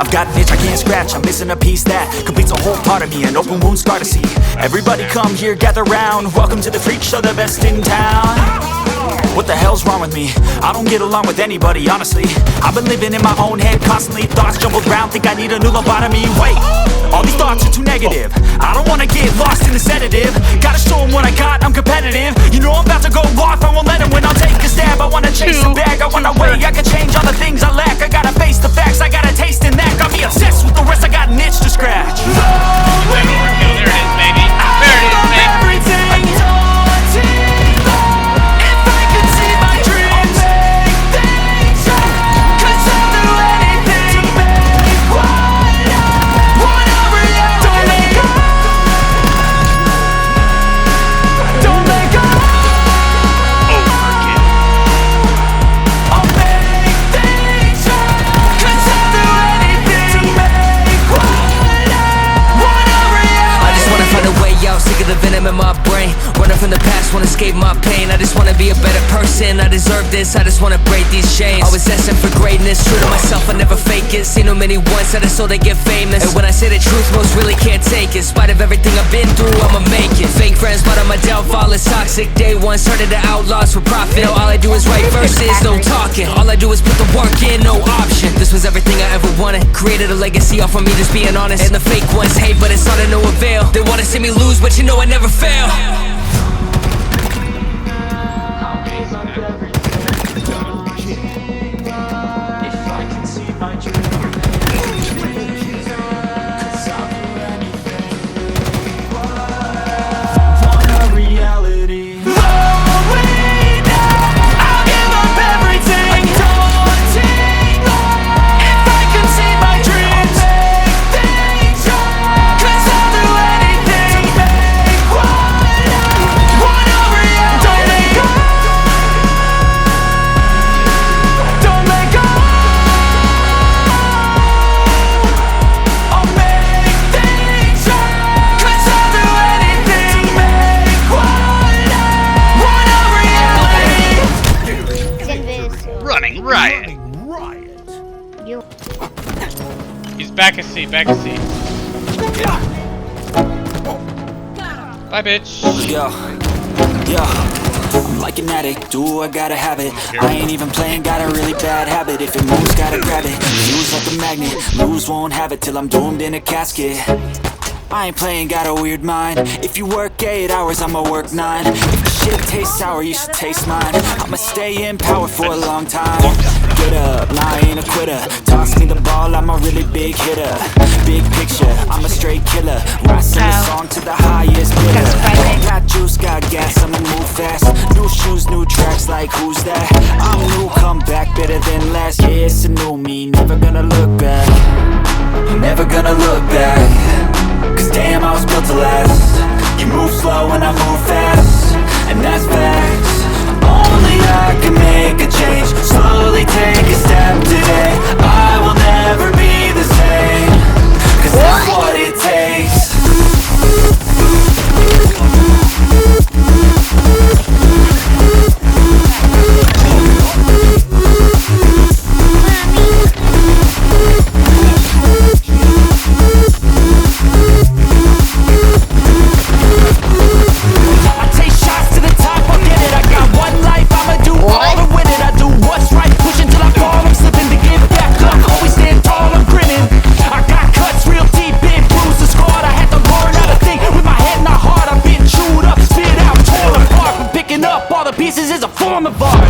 I've got an itch I can't scratch, I'm missing a piece that completes a whole part of me, an open wound scar to see. Everybody come here, gather round, welcome to the freak show, the best in town. What the hell's wrong with me? I don't get along with anybody, honestly. I've been living in my own head constantly, thoughts jumbled round, think I need a new lobotomy. Wait, all these thoughts are too negative. I don't wanna get lost in the sedative. Gotta show them what I got, I'm competitive. You know I'm about to go off, I won't let them win. I'll take a stab, I wanna chase the bag. I wanna way, I can change all the things I lack. I gotta face the facts, I got a taste in that. Got me obsessed with the rest, I got an itch to scratch. There it is, baby. There it is, baby. Everything daunting. If I could see my dreams, make things right. 'Cause I'll do anything to make what I want a reality. Don't let go. I'll make things right. 'Cause I'll do anything to make what I want a reality. I just wanna find a way out, sick of the venom in my brain. Running from the past, wanna escape my pain. I just wanna be a better person, I deserve this. I just wanna break these chains. Always asking for greatness, true to myself, I never fake it. Seen too many once, I just so they get famous. And when I say the truth, most really can't take it. In spite of everything I've been through, I'ma make it. Fake friends, part of my downfall is toxic. Day one, started the outlaws for profit. Now all I do is write verses, no talking. All I do is put the work in, no option. This was everything I ever wanted. Created a legacy off of me, just being honest. And the fake ones hate, but it's all to no avail. They wanna see me lose, but you know I never fail. Riot. He's back a seat, back a seat. Bye, bitch. Yo, I'm like an addict, do I gotta have it. I ain't even playing, got a really bad habit. If it moves, gotta grab it. Fuse like a magnet, lose, won't have it till I'm doomed in a casket. I ain't playing, got a weird mind. If you work 8 hours, I'ma work 9. If the shit tastes sour, you should taste mine. I'ma stay in power for a long time. Get up, nah, I ain't a quitter. Toss me the ball, I'm a really big hitter. Big picture, I'm a straight killer. Rising the song to the highest bidder. Got juice, got gas, I'ma move fast. New shoes, new tracks, like who's that? I'm new, come back, better than last. Yeah, it's a new me, never gonna look back. Never gonna look back. Cause damn, I was built to last. You move slow and I move fast, and that's facts. Only I can make a change. Slowly take a step today. I will never be the same. Cause that's what it takes. Pieces is a form of art.